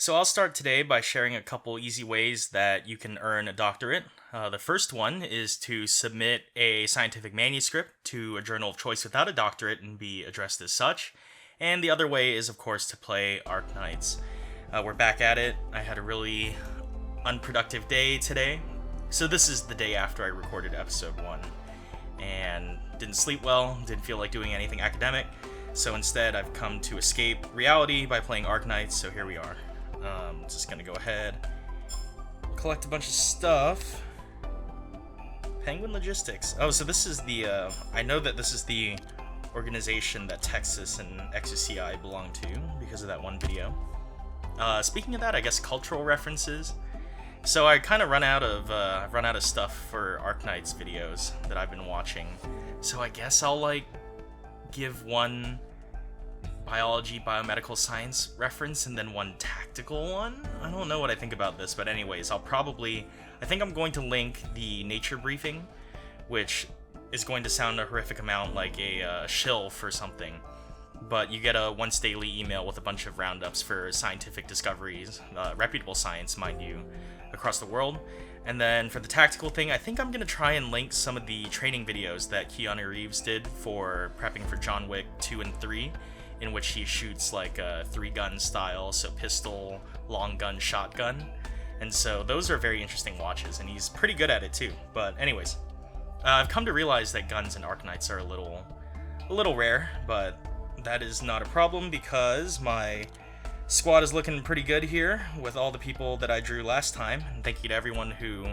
So I'll start today by sharing a couple easy ways that you can earn a doctorate. The first one is to submit a scientific manuscript to a journal of choice without a doctorate and be addressed as such. And the other way is, of course, to play Arknights. We're back at it. I had a really unproductive day today. So this is the day after I recorded episode 1. And didn't sleep well, didn't feel like doing anything academic. So instead, I've come to escape reality by playing Arknights, so here we are. Just gonna go ahead, collect a bunch of stuff. Penguin Logistics. Oh, so this is the, I know that this is the organization that Texas and XUCI belong to because of that one video. Speaking of that, I guess cultural references. So I kind of run out of stuff for Arknights videos that I've been watching. So I guess I'll give one biology, biomedical science reference and then one tactical one. I don't know what I think about this, but anyways, I think I'm going to link the Nature Briefing, which is going to sound a horrific amount like a shill for something, but you get a once daily email with a bunch of roundups for scientific discoveries, reputable science, mind you, across the world. And then for the tactical thing, I think I'm going to try and link some of the training videos that Keanu Reeves did for prepping for John Wick 2 and 3, in which he shoots like a 3-gun style, so pistol, long gun, shotgun. And so those are very interesting watches, and he's pretty good at it too. But anyways, I've come to realize that guns in Arknights are a little rare, but that is not a problem because my squad is looking pretty good here with all the people that I drew last time. And thank you to everyone who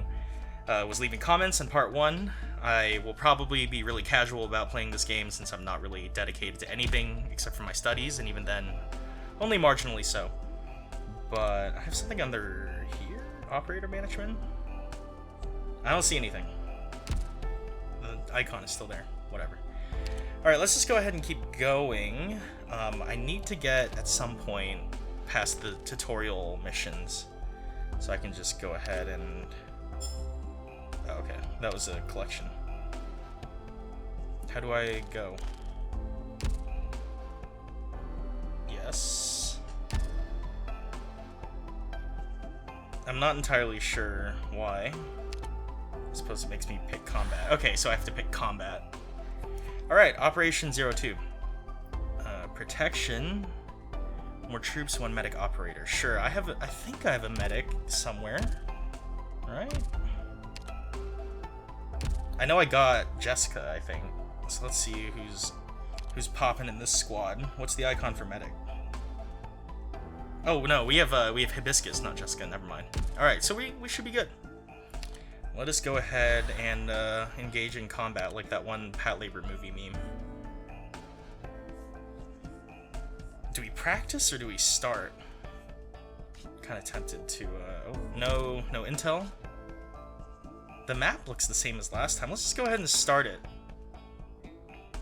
was leaving comments in part 1. I will probably be really casual about playing this game since I'm not really dedicated to anything except for my studies, and even then, only marginally so. But I have something under here? Operator management? I don't see anything. The icon is still there. Whatever. Alright, let's just go ahead and keep going. I need to get, at some point, past the tutorial missions. So I can just go ahead and... Oh, okay, that was a collection. How do I go? Yes. I'm not entirely sure why. I suppose it makes me pick combat. Okay, so I have to pick combat. Alright, Operation 02. Protection. More troops, one medic operator. Sure, I think I have a medic somewhere. Right? I know I got Jessica, I think. So let's see who's popping in this squad. What's the icon for medic? Oh no, we have Hibiscus, not Jessica. Never mind. All right, so we should be good. Let us go ahead and engage in combat like that one Pat Labor movie meme. Do we practice or do we start? Kind of tempted to. Oh no intel. The map looks the same as last time. Let's just go ahead and start it.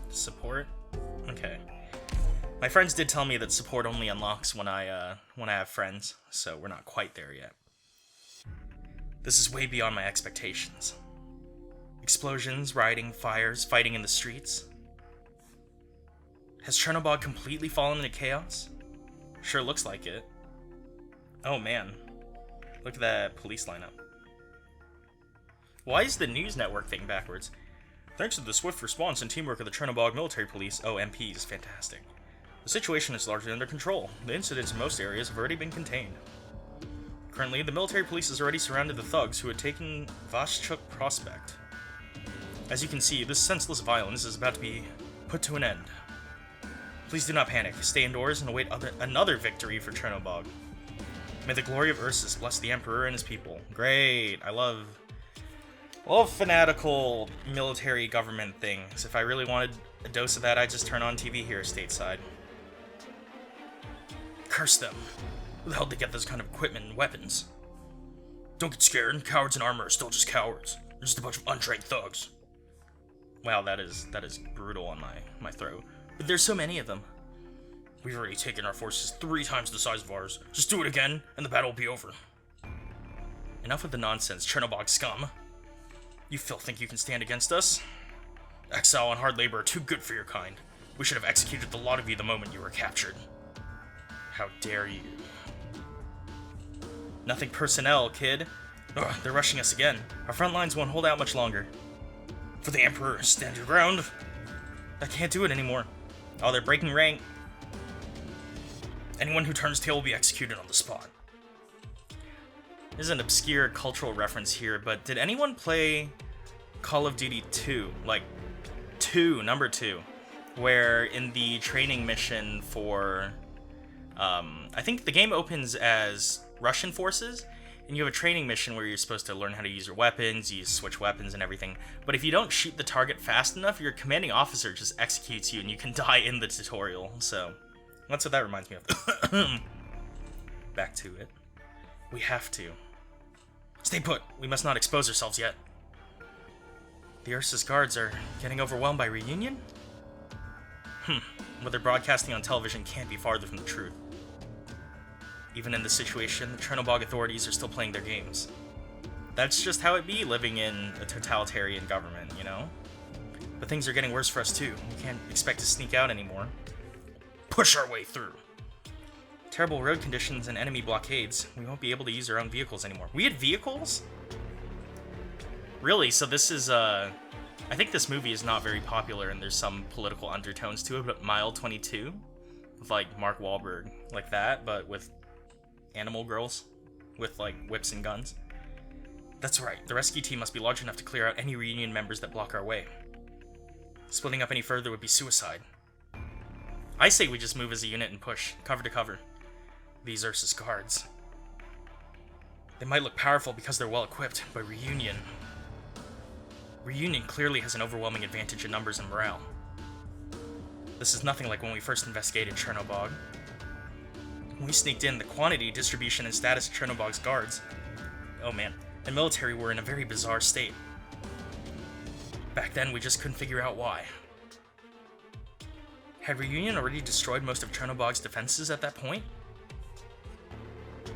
Support? Okay. My friends did tell me that support only unlocks when I have friends, so we're not quite there yet. This is way beyond my expectations. Explosions, rioting, fires, fighting in the streets. Has Chernobyl completely fallen into chaos? Sure looks like it. Oh man. Look at that police lineup. Why is the news network thing backwards? Thanks to the swift response and teamwork of the Chernobyl military police, MPs, fantastic. The situation is largely under control. The incidents in most areas have already been contained. Currently, the military police has already surrounded the thugs who had taken Vashchuk Prospect. As you can see, this senseless violence is about to be put to an end. Please do not panic. Stay indoors and await another victory for Chernobyl. May the glory of Ursus bless the Emperor and his people. Great. I love fanatical military government things. If I really wanted a dose of that, I'd just turn on TV here stateside. Curse them. Who the hell did they get this kind of equipment and weapons? Don't get scared. Cowards in armor are still just cowards. They're just a bunch of untrained thugs. Wow, that is brutal on my throat. But there's so many of them. We've already taken our forces 3 times the size of ours. Just do it again, and the battle will be over. Enough with the nonsense, Chernobyl scum. You filth think you can stand against us? Exile and hard labor are too good for your kind. We should have executed the lot of you the moment you were captured. How dare you? Nothing personnel, kid. Ugh, they're rushing us again. Our front lines won't hold out much longer. For the Emperor, stand your ground. I can't do it anymore. Oh, they're breaking rank. Anyone who turns tail will be executed on the spot. There's an obscure cultural reference here, but did anyone play Call of Duty 2? Like, number 2. Where in the training mission for... I think the game opens as Russian forces, and you have a training mission where you're supposed to learn how to use your weapons, you switch weapons and everything. But if you don't shoot the target fast enough, your commanding officer just executes you and you can die in the tutorial. So, that's what that reminds me of. Back to it. We have to. Stay put. We must not expose ourselves yet. The Ursa's guards are getting overwhelmed by reunion? What they're broadcasting on television can't be farther from the truth. Even in this situation, the Chernobog authorities are still playing their games. That's just how it be living in a totalitarian government, you know? But things are getting worse for us too. We can't expect to sneak out anymore. Push our way through. Terrible road conditions and enemy blockades. We won't be able to use our own vehicles anymore. We had vehicles? Really? So this is, I think this movie is not very popular and there's some political undertones to it, but Mile 22? With, like, Mark Wahlberg. Like that, but with animal girls. With, like, whips and guns. That's right. The rescue team must be large enough to clear out any reunion members that block our way. Splitting up any further would be suicide. I say we just move as a unit and push, cover to cover. These Ursa's guards. They might look powerful because they're well equipped, but Reunion clearly has an overwhelming advantage in numbers and morale. This is nothing like when we first investigated Chernobog. When we sneaked in, the quantity, distribution, and status of Chernobog's guards, oh man, and military were in a very bizarre state. Back then, we just couldn't figure out why. Had Reunion already destroyed most of Chernobog's defenses at that point?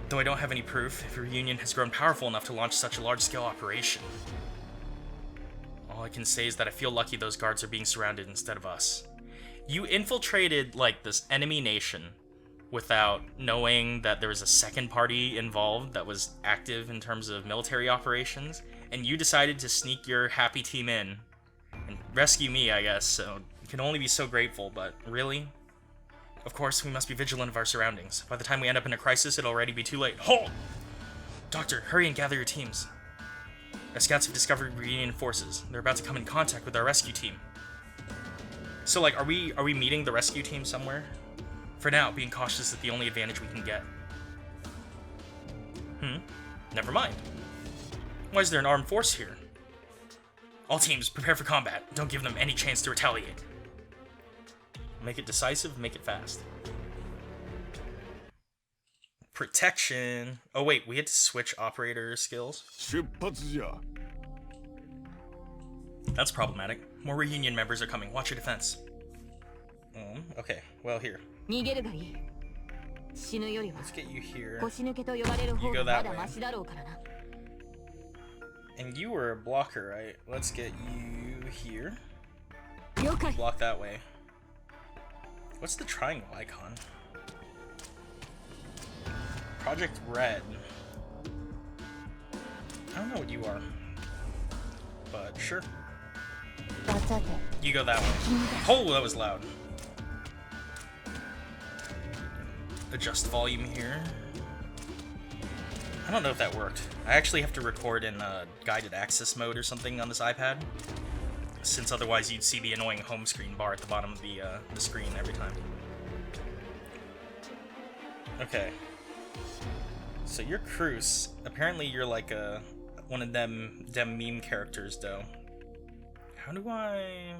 Though I don't have any proof, if Reunion has grown powerful enough to launch such a large-scale operation. All I can say is that I feel lucky those guards are being surrounded instead of us. You infiltrated, like, this enemy nation without knowing that there was a second party involved that was active in terms of military operations, and you decided to sneak your happy team in and rescue me, I guess, so you can only be so grateful, but really? Of course, we must be vigilant of our surroundings. By the time we end up in a crisis, it'll already be too late. Halt! Doctor, hurry and gather your teams. Our scouts have discovered Reunion forces. They're about to come in contact with our rescue team. So, like, are we meeting the rescue team somewhere? For now, being cautious is the only advantage we can get. Never mind. Why is there an armed force here? All teams, prepare for combat. Don't give them any chance to retaliate. Make it decisive, make it fast. Protection. Oh wait, we had to switch operator skills. That's problematic. More Reunion members are coming. Watch your defense. Okay, well here. Let's get you here. You go that way. And you were a blocker, right? Let's get you here. Block that way. What's the triangle icon? Project Red. I don't know what you are. But sure. You go that way. Oh, that was loud. Adjust volume here. I don't know if that worked. I actually have to record in guided access mode or something on this iPad, since otherwise you'd see the annoying home screen bar at the bottom of the screen every time. Okay. So you're Cruz. Apparently you're like one of them meme characters, though. How do I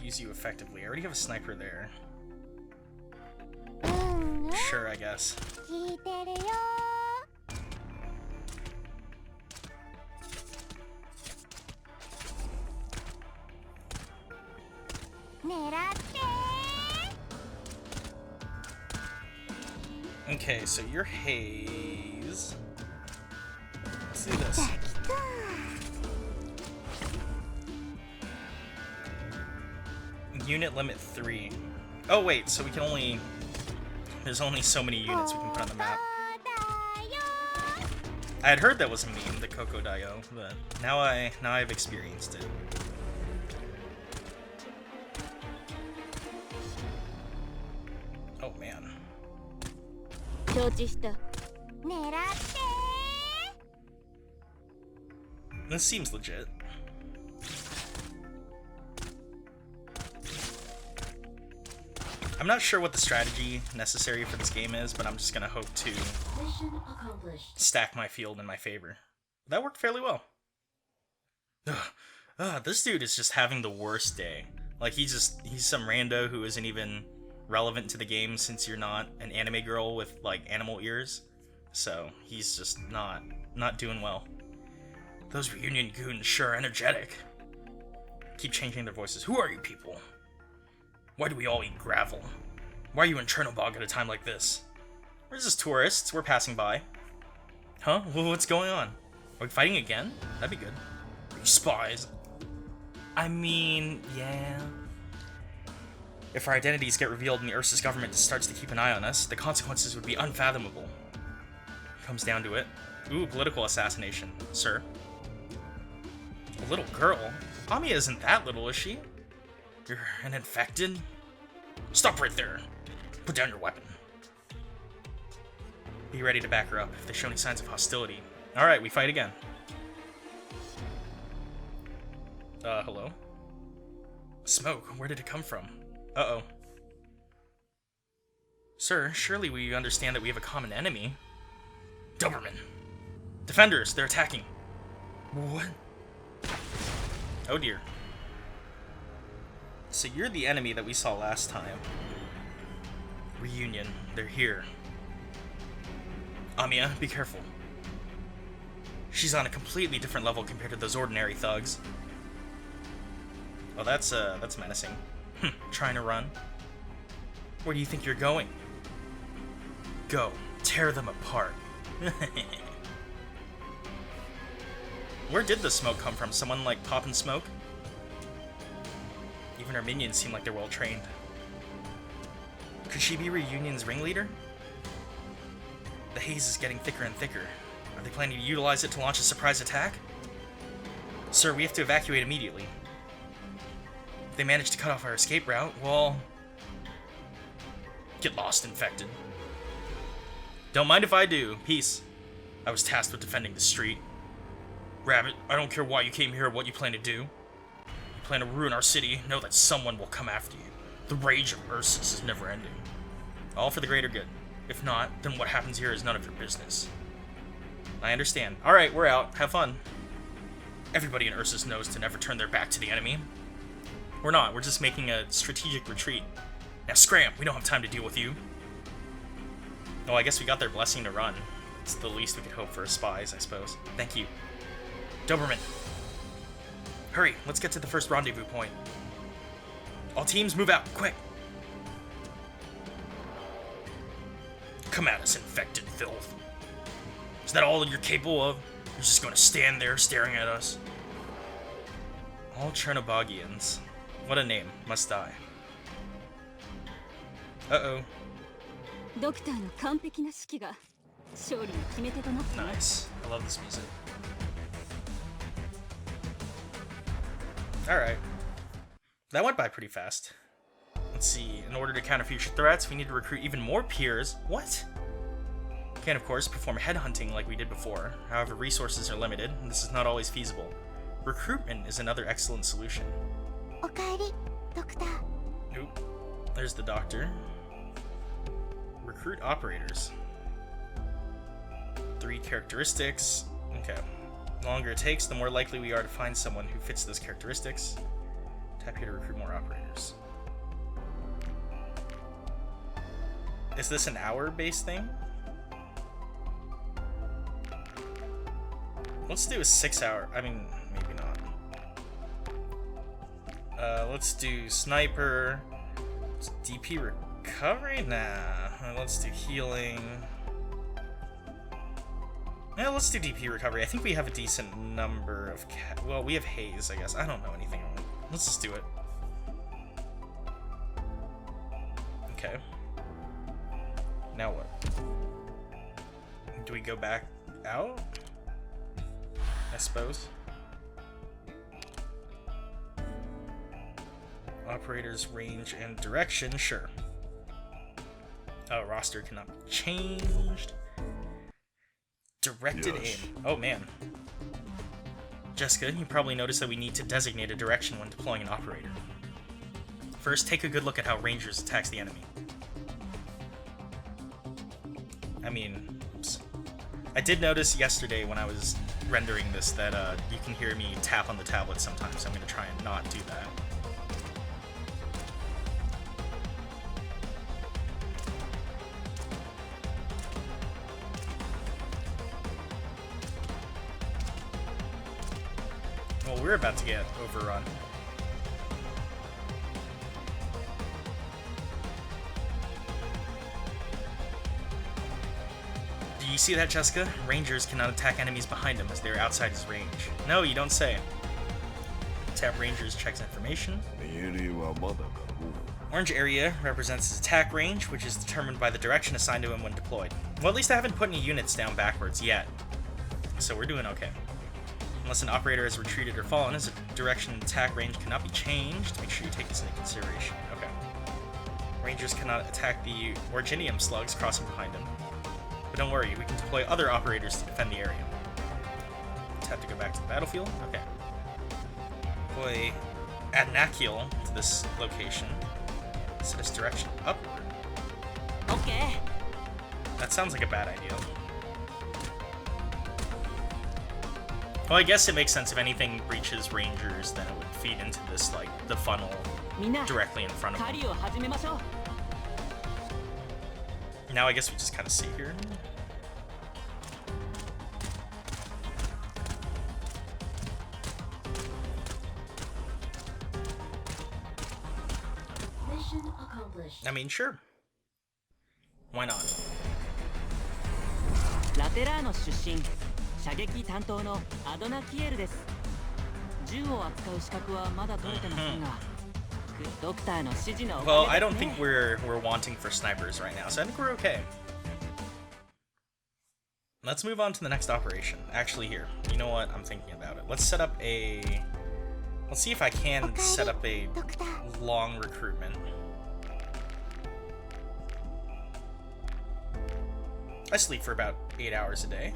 use you effectively? I already have a sniper there. Sure, I guess. Okay, so you're Haze. Let's do this. Unit limit 3. Oh wait, so we can only... There's only so many units we can put on the map. I had heard that was a meme, the Crocodile, but now I've experienced it. Oh man. This seems legit. I'm not sure what the strategy necessary for this game is, but I'm just gonna hope to stack my field in my favor. That worked fairly well. This dude is just having the worst day. Like, he's some rando who isn't even relevant to the game since you're not an anime girl with, like, animal ears. So, he's just not doing well. Those reunion goons sure are energetic. Keep changing their voices. Who are you people? Why do we all eat gravel? Why are you in Chernobog at a time like this? We're just tourists. We're passing by. Huh? What's going on? Are we fighting again? That'd be good. Are you spies? I mean, yeah. If our identities get revealed and the Ursus government starts to keep an eye on us, the consequences would be unfathomable. Comes down to it. Ooh, political assassination, sir. A little girl? Amiya isn't that little, is she? You're an infected? Stop right there. Put down your weapon. Be ready to back her up if they show any signs of hostility. Alright, we fight again. Hello? Smoke, where did it come from? Uh-oh. Sir, surely we understand that we have a common enemy. Doberman. Defenders, they're attacking. What? Oh dear. So you're the enemy that we saw last time. Reunion, they're here. Amiya, be careful. She's on a completely different level compared to those ordinary thugs. Oh, that's menacing. Trying to run? Where do you think you're going? Go, tear them apart. Where did the smoke come from? Someone, like, popping smoke? Even our minions seem like they're well trained. Could she be Reunion's ringleader? The haze is getting thicker and thicker. Are they planning to utilize it to launch a surprise attack? Sir, we have to evacuate immediately. If they manage to cut off our escape route, well... Get lost, infected. Don't mind if I do. Peace. I was tasked with defending the street. Rabbit, I don't care why you came here or what you plan to do. You plan to ruin our city, know that someone will come after you. The rage of Ursus is never ending. All for the greater good. If not, then what happens here is none of your business. I understand. Alright, we're out. Have fun. Everybody in Ursus knows to never turn their back to the enemy. We're not. We're just making a strategic retreat. Now scram! We don't have time to deal with you. Oh, I guess we got their blessing to run. It's the least we could hope for as spies, I suppose. Thank you. Doberman! Hurry, let's get to the first rendezvous point. All teams, move out, quick! Come at us, infected filth. Is that all you're capable of? You're just gonna stand there staring at us? All Chernobygians. What a name. Must die. Uh-oh. Nice. I love this music. Alright. That went by pretty fast. Let's see. In order to counter future threats, we need to recruit even more peers. What? Can, of course, perform headhunting like we did before. However, resources are limited, and this is not always feasible. Recruitment is another excellent solution. Nope. There's the doctor. Recruit operators. 3 characteristics. Okay. The longer it takes, the more likely we are to find someone who fits those characteristics. Tap here to recruit more operators. Is this an hour-based thing? Let's do a 6-hour. I mean, maybe not. Let's do sniper. DP recovery? Nah. Let's do healing. Yeah, let's do DP recovery. I think we have a decent number of well, we have haze, I guess. I don't know anything. Let's just do it. Okay. Now what? Do we go back out? I suppose. Operators, range, and direction, sure. Oh, roster cannot be changed. Directed aim. Oh, man. Jessica, you probably noticed that we need to designate a direction when deploying an operator. First, take a good look at how rangers attacks the enemy. I mean, oops. I did notice yesterday when I was rendering this that you can hear me tap on the tablet sometimes, so I'm going to try and not do that. Well, we're about to get overrun. Do you see that, Jessica? Rangers cannot attack enemies behind him as they are outside his range. No, you don't say. Tap Rangers checks information. Orange area represents his attack range, which is determined by the direction assigned to him when deployed. Well, at least I haven't put any units down backwards yet, so we're doing okay. Unless an operator has retreated or fallen, his direction and attack range cannot be changed. Make sure you take this into consideration. Okay. Rangers cannot attack the Originium slugs crossing behind him. But don't worry, we can deploy other operators to defend the area. Tap to go back to the battlefield. Okay. Deploy Adnakiel to this location. Set its direction upward. Okay. That sounds like a bad idea. Well, I guess it makes sense. If anything breaches Rangers, then it would feed into this, like, the funnel directly in front of them. Now I guess we just kind of see here. Mission accomplished. I mean, sure. Why not? ラテラーノ出身射撃担当のアドナキエルです。銃を扱う資格はまだ取れてませんが、ドクターの指示のおかげですね。 Well, I don't think we're wanting for snipers right now, so I think we're okay. Let's move on to the next operation. Actually, here, you know what? I'm thinking about it. Let's set up a. Let's see if I can set up a long recruitment. I sleep for about 8 hours a day.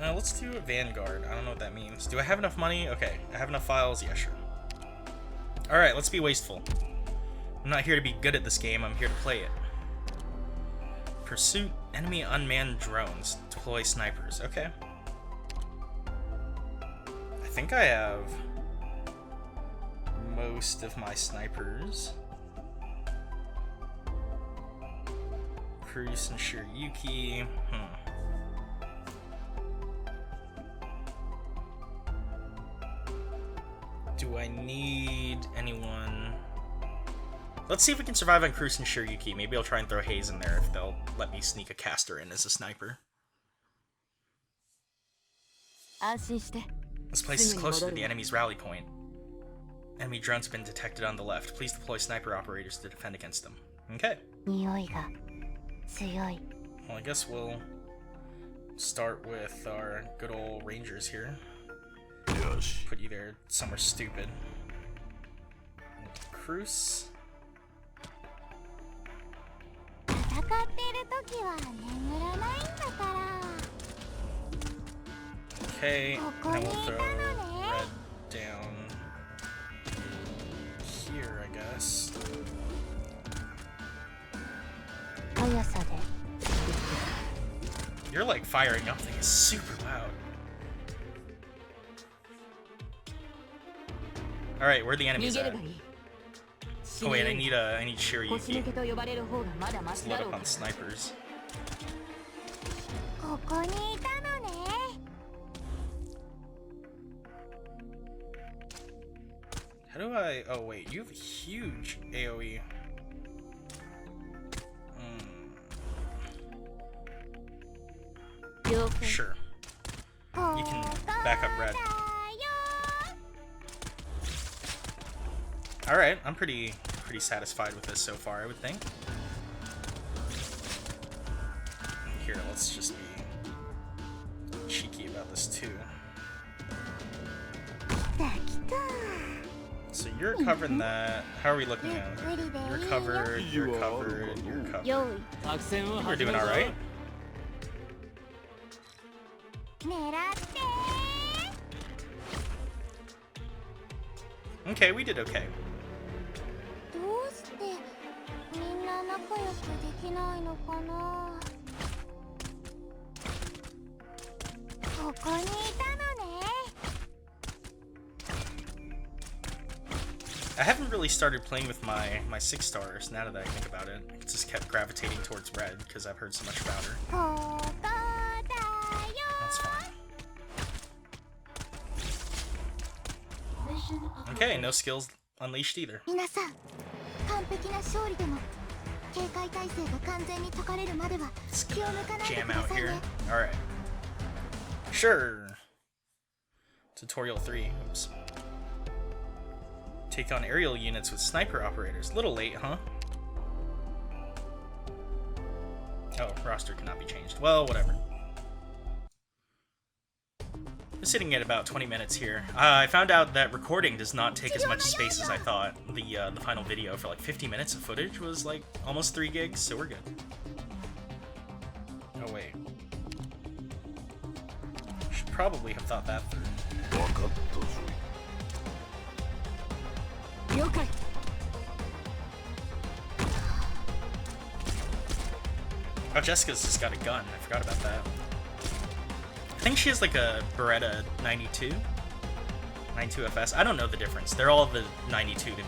Let's do a Vanguard. I don't know what that means. Do I have enough money? Okay, I have enough files. Yeah, sure. Alright, let's be wasteful. I'm not here to be good at this game, I'm here to play it. Pursuit enemy unmanned drones. Deploy snipers. Okay. I think I have most of my snipers. Cruz and Shiryuki. Do I need anyone? Let's see if we can survive on Cruz and Shiryuki. Maybe I'll try and throw Hayes in there if they'll let me sneak a caster in as a sniper. This place is closer to the enemy's rally point. Enemy drones have been detected on the left. Please deploy sniper operators to defend against them. Okay. Well, I guess we'll start with our good old Rangers here. Put you there somewhere stupid. Cruz. Okay, and then we'll throw red down here, I guess. You're like firing up thing is super loud. Alright, where are the enemies at? Oh wait, I need Shiryuki. Let's load up on snipers. How do I... Oh wait, you have a huge AoE. Sure. You can back up red. Alright, I'm pretty satisfied with this so far, I would think. Here, let's just be cheeky about this too. So you're covering that. How are we looking at it? You're covered, you're covered, you're covered. We're doing alright. Okay, we did okay. I haven't really started playing with my 6 stars now that I think about it. I just kept gravitating towards red because I've heard so much about her. That's fine. Okay, no skills unleashed either. Let's jam out here. Alright. Sure. Tutorial 3. Oops. Take on aerial units with sniper operators. Little late, huh? Oh, roster cannot be changed. Well, whatever. We're sitting at about 20 minutes here. I found out that recording does not take as much space as I thought. The final video for like 50 minutes of footage was like almost 3 gigs, so we're good. Oh wait. Should probably have thought that through. Oh, Jessica's just got a gun. I forgot about that. I think she has like a Beretta 92 FS. I don't know the difference. They're all the 92 to me.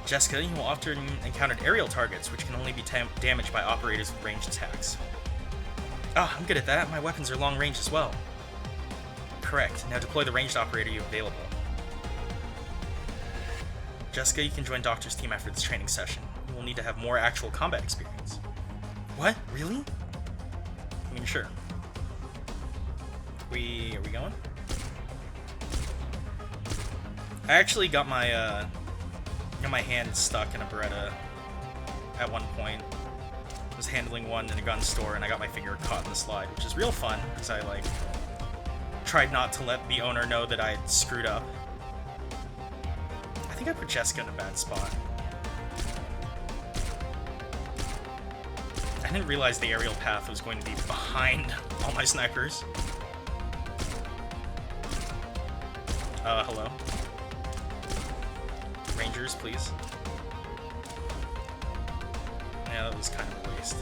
Jessica, you will often encounter aerial targets, which can only be damaged by operators with ranged attacks. Ah, I'm good at that. My weapons are long range as well. Correct. Now deploy the ranged operator you have available. Jessica, you can join Doctor's team after this training session. You will need to have more actual combat experience. What? Really? I mean, sure. Are we going? I actually got my hand stuck in a Beretta at one point. I was handling one in a gun store and I got my finger caught in the slide, which is real fun because I like tried not to let the owner know that I had screwed up. I think I put Jessica in a bad spot. I didn't realize the aerial path was going to be behind all my snipers. Hello. Rangers, please. Yeah, that was kind of a waste.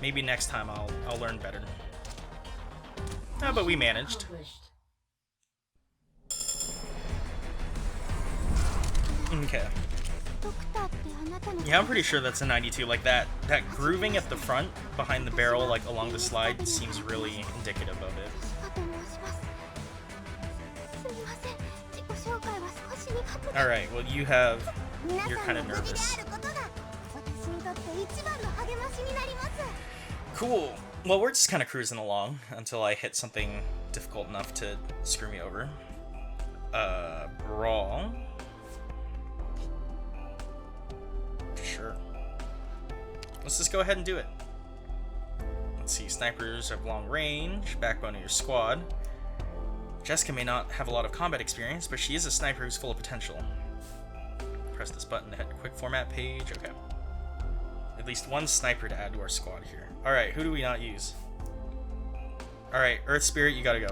Maybe next time I'll learn better. Oh, but we managed. Okay. Yeah, I'm pretty sure that's a 92. Like that grooving at the front behind the barrel, like along the slide, seems really indicative of it. Alright, well you're kind of nervous. Cool. Well, we're just kind of cruising along until I hit something difficult enough to screw me over. Brawl. Sure. Let's just go ahead and do it. Let's see, snipers have long range, backbone of your squad. Jessica may not have a lot of combat experience, but she is a sniper who's full of potential. Press this button to head to quick format page. Okay. At least one sniper to add to our squad here. Alright, who do we not use? Alright, Earth Spirit, you gotta go.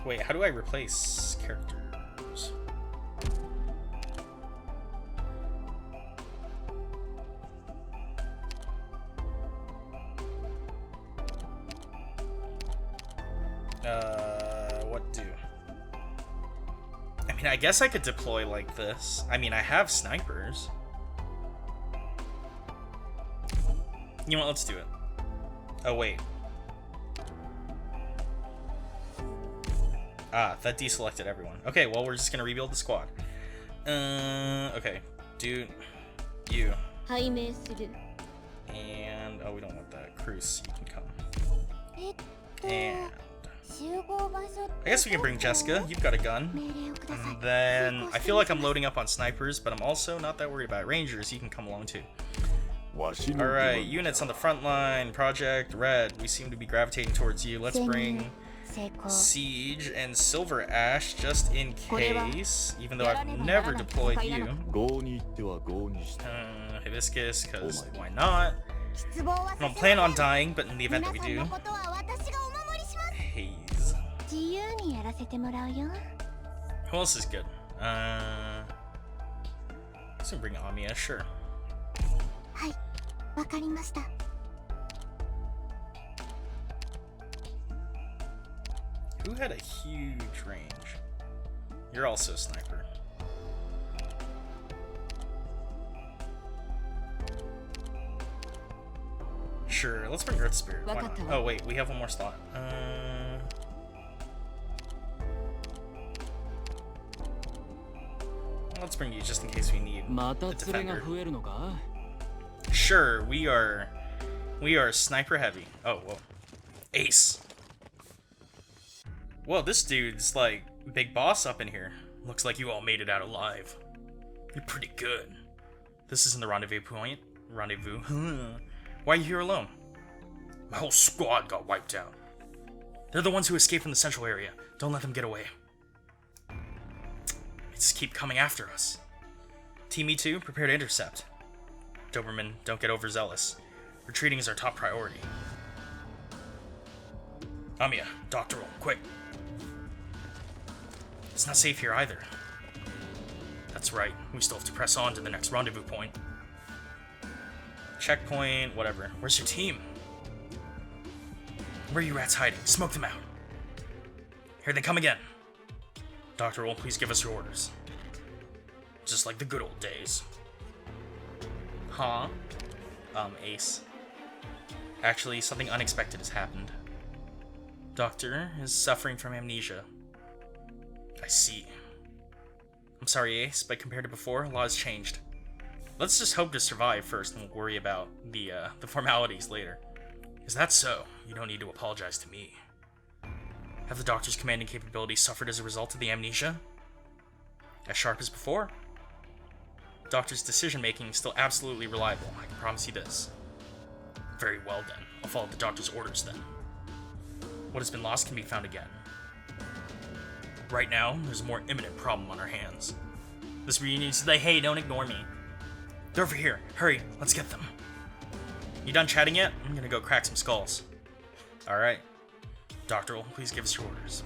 Wait, how do I replace characters? What do? I mean, I guess I could deploy like this. I mean, I have snipers. You know what? Let's do it. Oh, wait. Ah, that deselected everyone. Okay, well, we're just gonna rebuild the squad. Okay. Dude, you. And, oh, we don't want that. Cruz, you can come. And I guess we can bring Jessica. You've got a gun. And then I feel like I'm loading up on snipers, but I'm also not that worried about rangers. You can come along too. Alright, units on the front line. Project Red. We seem to be gravitating towards you. Let's bring Siege and Silver Ash just in case. Even though I've never deployed you. Hibiscus, because why not? I don't plan on dying, but in the event that we do. Haze. Who else is good? Let's bring Amiya, sure. Who had a huge range? You're also a sniper. Sure, let's bring Earth Spirit. Why not? Oh wait, we have one more slot. Let's bring you just in case we need a defender. Sure, we are sniper heavy. Oh, whoa. Ace. Whoa, this dude's like big boss up in here. Looks like you all made it out alive. You're pretty good. This isn't the rendezvous point. Rendezvous. Why are you here alone? My whole squad got wiped out. They're the ones who escaped from the central area. Don't let them get away. They just keep coming after us. Team E2, prepare to intercept. Doberman, don't get overzealous. Retreating is our top priority. Amiya, doctoral, quick. It's not safe here either. That's right, we still have to press on to the next rendezvous point. Checkpoint, whatever. Where's your team? Where are you rats hiding? Smoke them out. Here they come again. Doctoral, please give us your orders. Just like the good old days. Huh? Ace. Actually, something unexpected has happened. Doctor is suffering from amnesia. I see. I'm sorry, Ace, but compared to before, a lot has changed. Let's just hope to survive first, and we'll worry about the formalities later. Is that so? You don't need to apologize to me. Have the Doctor's commanding capabilities suffered as a result of the amnesia? As sharp as before? Doctor's decision-making is still absolutely reliable, I can promise you this. Very well then, I'll follow the Doctor's orders then. What has been lost can be found again. Right now, there's a more imminent problem on our hands. This reunion is like, hey, don't ignore me. They're over here, hurry, let's get them. You done chatting yet? I'm gonna go crack some skulls. Alright. Doctoral, please give us your orders.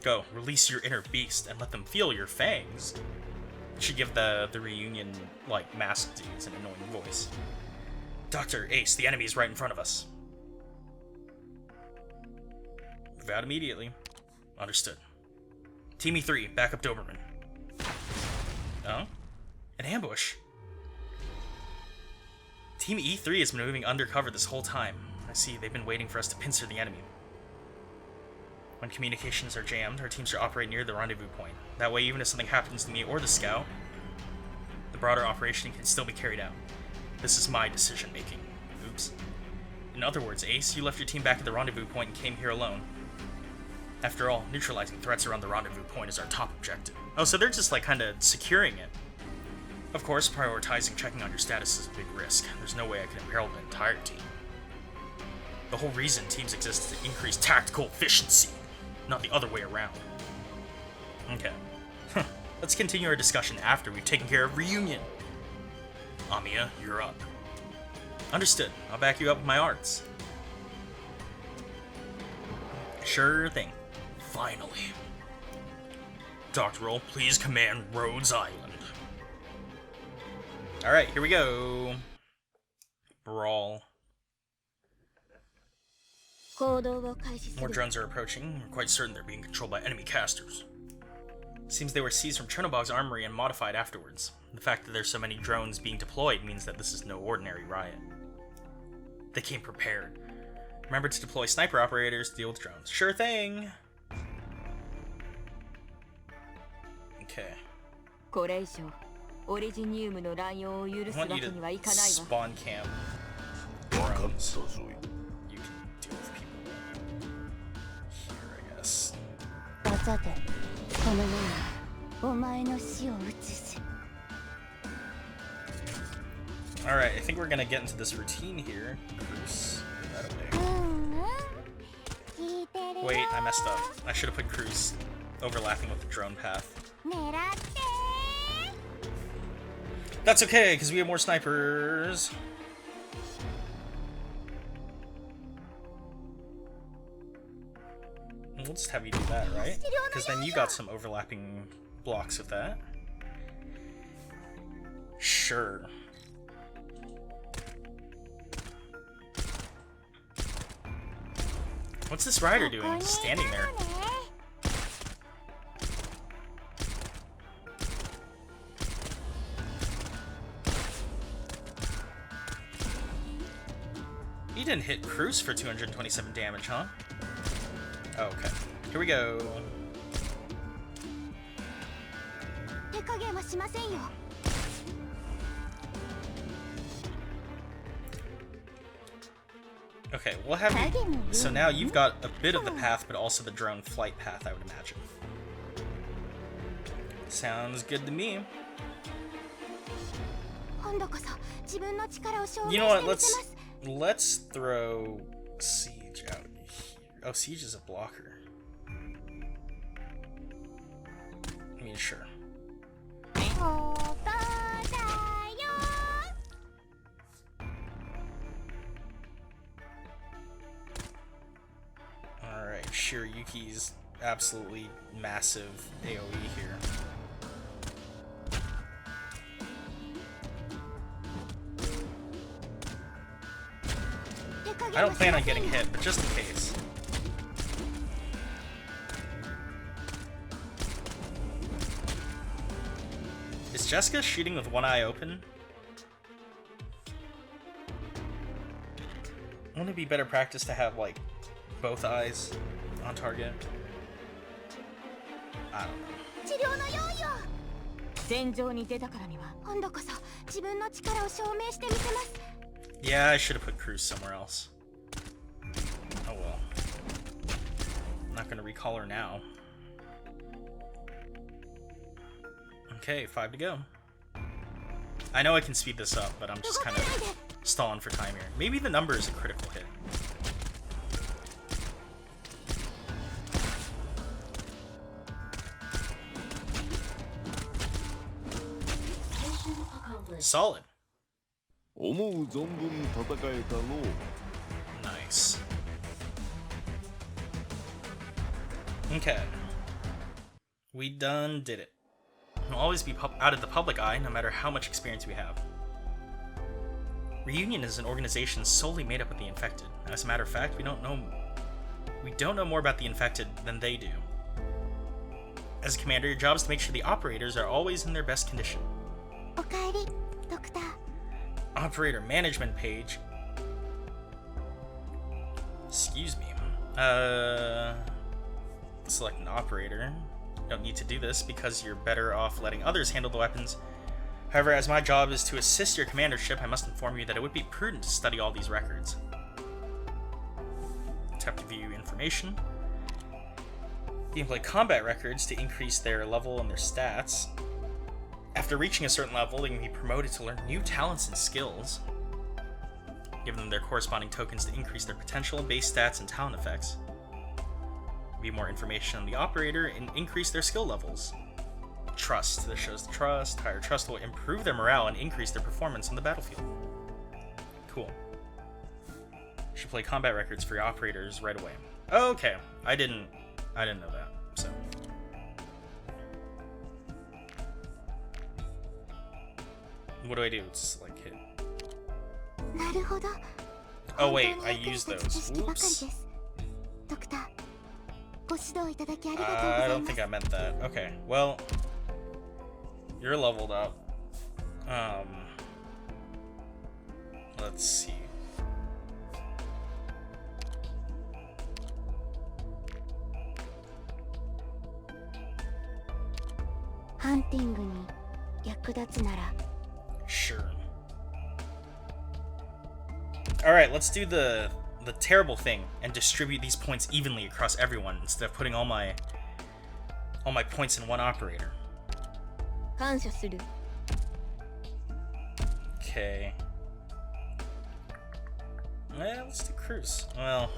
Go, release your inner beast and let them feel your fangs. You should give the reunion, like, masked dudes an annoying voice. Doctor, Ace, the enemy is right in front of us. Move out immediately. Understood. Team E3, back up Doberman. Oh? An ambush. Team E3 has been moving undercover this whole time. I see, they've been waiting for us to pincer the enemy. When communications are jammed, our teams are operating near the rendezvous point. That way, even if something happens to me or the scout, the broader operation can still be carried out. This is my decision-making. Oops. In other words, Ace, you left your team back at the rendezvous point and came here alone. After all, neutralizing threats around the rendezvous point is our top objective. Oh, so they're just, like, kind of securing it. Of course, prioritizing checking on your status is a big risk. There's no way I can imperil the entire team. The whole reason teams exist is to increase tactical efficiency, not the other way around. Okay. Let's continue our discussion after we've taken care of reunion. Amiya, you're up. Understood. I'll back you up with my arts. Sure thing. Finally. Doctoral, please command Rhodes Island. Alright, here we go. Brawl. More drones are approaching. We're quite certain they're being controlled by enemy casters. Seems they were seized from Chernobog's armory and modified afterwards. The fact that there's so many drones being deployed means that this is no ordinary riot. They came prepared. Remember to deploy sniper operators to deal with drones. Sure thing! Okay. I want you to spawn camp drones. You can deal with people here. さてこの世にお前の死を移し Alright, I think we're gonna get into this routine here. Cruise. That away. Wait, I messed up. I should have put Cruise overlapping with the drone path. That's okay, because we have more snipers. We'll just have you do that, right? Because then you got some overlapping blocks with that. Sure. What's this rider doing? Just standing there. He didn't hit Cruise for 227 damage, huh? Oh, okay. Here we go. Okay, we'll have you. So now you've got a bit of the path, but also the drone flight path, I would imagine. Sounds good to me. You know what? Let's throw Siege out here. Oh, Siege is a blocker. I mean, sure. Alright, Shiryuki's absolutely massive AoE here. I don't plan on getting hit, but just in case. Is Jessica shooting with one eye open? Wouldn't it be better practice to have, like, both eyes on target? I don't know. Yeah, I should have put Cruise somewhere else. Oh well. I'm not gonna recall her now. Okay, 5 to go. I know I can speed this up, but I'm just kind of stalling for time here. Maybe the number is a critical hit. Solid. Nice. Okay. We done did it. We'll always be out of the public eye, no matter how much experience we have. Reunion is an organization solely made up of the infected. As a matter of fact, we don't know more about the infected than they do. As a commander, your job is to make sure the operators are always in their best condition. Operator management page. Excuse me. Select an operator. Don't need to do this because you're better off letting others handle the weapons. However, as my job is to assist your commandership, I must inform you that it would be prudent to study all these records. Tap to view information. You can play combat records to increase their level and their stats. After reaching a certain level, they can be promoted to learn new talents and skills. Give them their corresponding tokens to increase their potential, base stats, and talent effects. View more information on the operator and increase their skill levels. Trust. This shows the trust. Higher trust will improve their morale and increase their performance on the battlefield. Cool. You should play combat records for your operators right away. Okay. I didn't know that, so. What do I do? It's like hit. Oh wait, I used those. Whoops. I don't think I meant that. Okay, well, you're leveled up. Let's see. Sure. Alright, let's do the terrible thing and distribute these points evenly across everyone instead of putting all my all my points in one operator. 感謝する Okay. Well, let's do cruise. Well,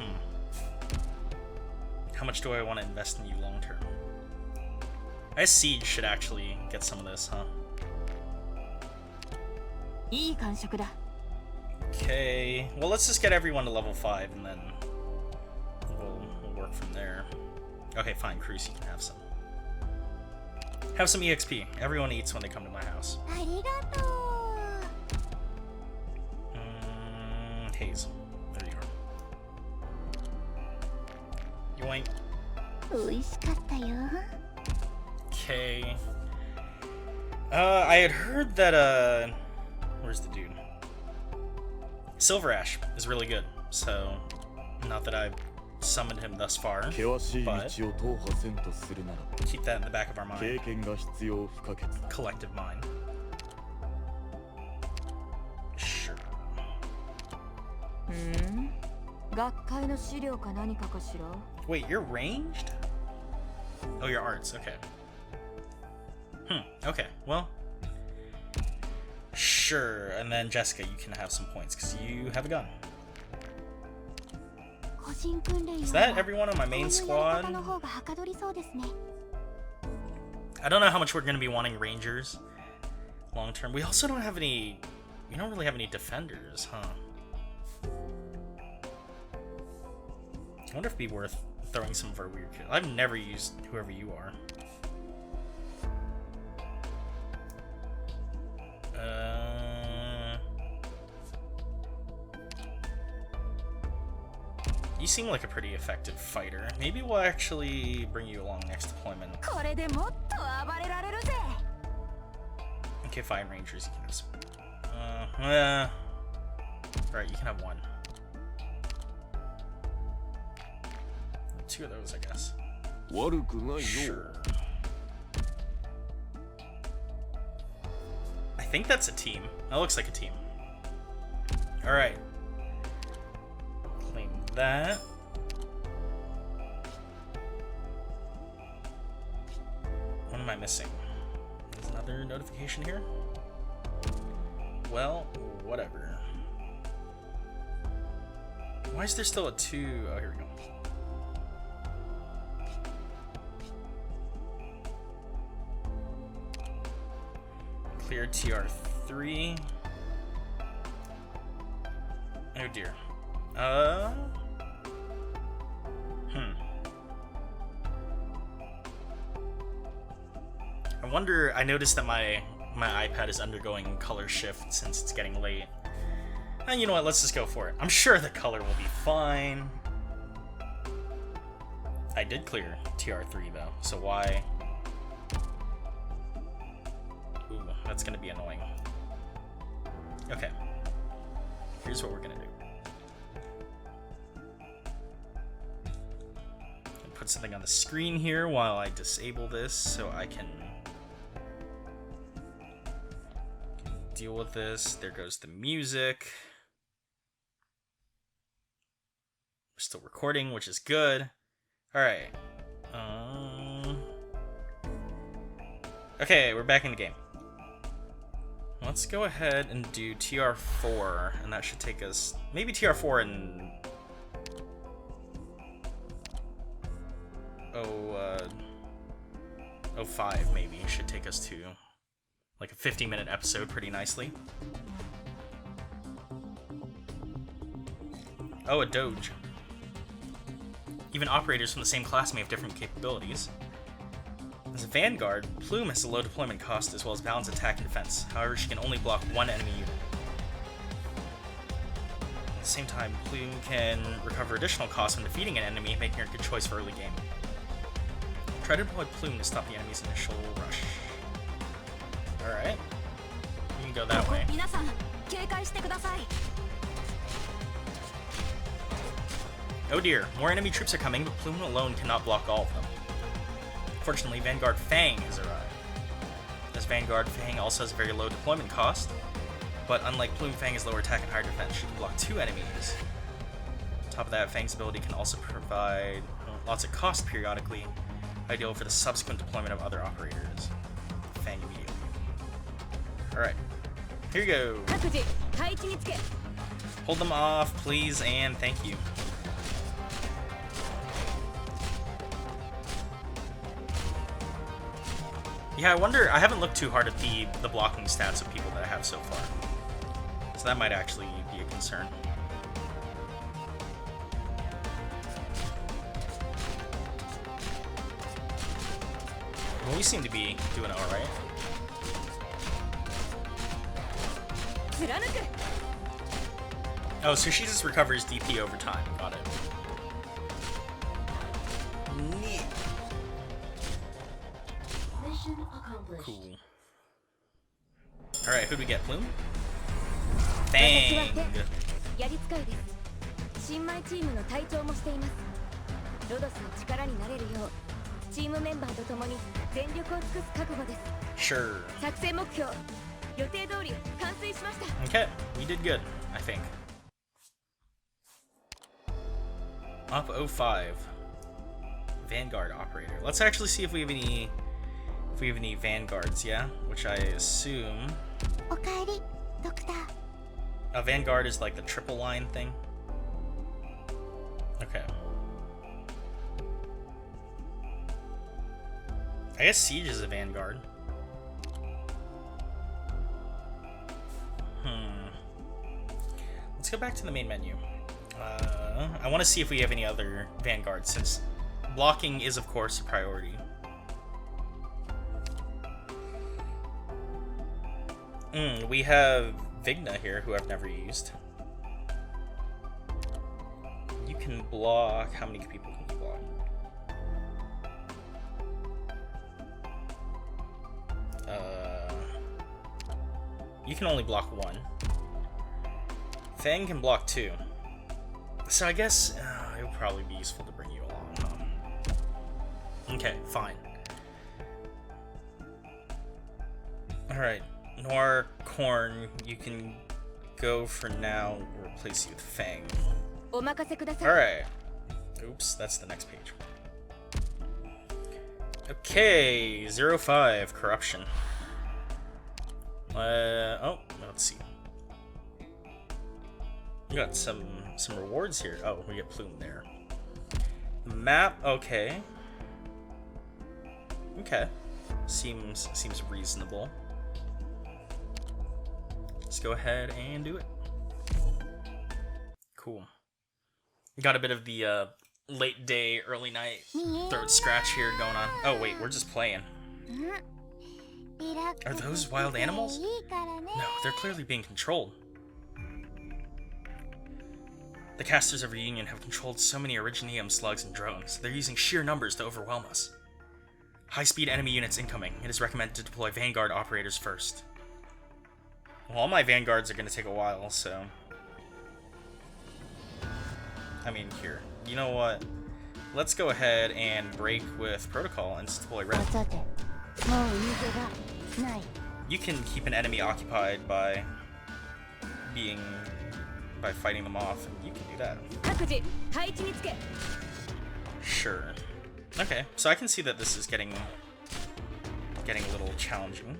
How much do I want to invest in you long term? I guess Siege should actually get some of this, huh? いい感触だ Okay. Well, let's just get everyone to level 5 and then we'll work from there. Okay, fine. Cruise, you can have some. Have some EXP. Everyone eats when they come to my house. ありがとう Haze. There you are. Yoink. 美味しかったよ Okay. I had heard that, where's the dude? Silver Ash is really good, so not that I've summoned him thus far, but keep that in the back of our mind. Collective mind. Sure. 学会の資料か何かかしら Wait, you're ranged? Oh, your arts, okay. Okay, well. Sure, and then Jessica, you can have some points, because you have a gun. 個人訓練 Is that everyone on my main squad? の方がはかどりそうですね I don't know how much we're going to be wanting Rangers long term. We also don't have any... We don't really have any defenders, huh? I wonder if it'd be worth throwing some of our weird kills. I've never used whoever you are. You seem like a pretty effective fighter. Maybe we'll actually bring you along next deployment. これでもっと暴れられるぜ Okay, fine, Rangers, you can have some. Alright, you can have one. Two of those, I guess. Sure. I think that's a team. That looks like a team. Alright. Claim that. What am I missing? There's another notification here? Well, whatever. Why is there still a 2? Oh, here we go. Clear TR3. Oh dear. I wonder, I noticed that my iPad is undergoing color shift since it's getting late. And you know what, let's just go for it. I'm sure the color will be fine. I did clear TR3 though, so why? Ooh, that's gonna be annoying. Okay. Here's what we're gonna do. Put something on the screen here while I disable this so I can deal with this. There goes the music. We're still recording, which is good. Alright. Okay, we're back in the game. Let's go ahead and do TR4, and that should take us... Maybe TR4 and... Oh, 05 maybe should take us to like a 50-minute episode pretty nicely. Oh, a Doge. Even operators from the same class may have different capabilities. As a Vanguard, Plume has a low deployment cost as well as balanced attack and defense. However, she can only block one enemy unit. At the same time, Plume can recover additional costs when defeating an enemy, making her a good choice for early game. Try to deploy Plume to stop the enemy's initial rush. Alright. You can go that way. 皆さん警戒してください Oh dear, more enemy troops are coming, but Plume alone cannot block all of them. Fortunately, Vanguard Fang has arrived. As Vanguard, Fang also has a very low deployment cost, but unlike Plume, Fang has lower attack and higher defense. She can block 2 enemies. On top of that, Fang's ability can also provide lots of cost periodically. ideal for the subsequent deployment of other operators. Fang immediately. Alright. Here you go. Hold them off, please, and thank you. Yeah, I wonder, I haven't looked too hard at the blocking stats of people that I have so far. So that might actually be a concern. Well, we seem to be doing alright. Oh, so she just recovers DP over time. Got it. Neat. Mission accomplished. Cool. Alright, who'd we get? Plume? Fang! やり使いです。新米チームの隊長もしています。ロドスの力になれるよう、チームメンバーと共に全力を尽くす覚悟です。Sure. 作戦目標、予定通り完遂しました。Okay, we did good, I think. Up 05. Vanguard operator. Let's actually see if we have any Vanguards, yeah? Which I assume おかえり、ドクター。 a Vanguard is like the triple line thing. Okay. I guess Siege is a Vanguard. Let's go back to the main menu. I want to see if we have any other Vanguards, since blocking is, of course, a priority. We have Vigna here, who I've never used. You can block... How many people can you block? You can only block one. Fang can block two. So I guess it would probably be useful to bring you along, huh? Okay, fine. Alright, Noir Corn, you can go for now. We'll replace you with Fang. お任せください。 Alright. Oops, that's the next page. Okay, 05, Corruption. Oh, let's see. We got some rewards here. Oh, we get Plume there. Map, okay. Okay. Seems reasonable. Let's go ahead and do it. Cool. Got a bit of the late day, early night throat scratch here going on. Oh wait, we're just playing. Are those wild animals? No, they're clearly being controlled. The casters of Reunion have controlled so many Originium slugs and drones. They're using sheer numbers to overwhelm us. High-speed enemy units incoming. It is recommended to deploy Vanguard operators first. Well, all my Vanguards are going to take a while, so... I mean, here. You know what? Let's go ahead and break with Protocol and deploy Red. You can keep an enemy occupied by fighting them off, and you can do that. Sure. Okay, so I can see that this is getting a little challenging.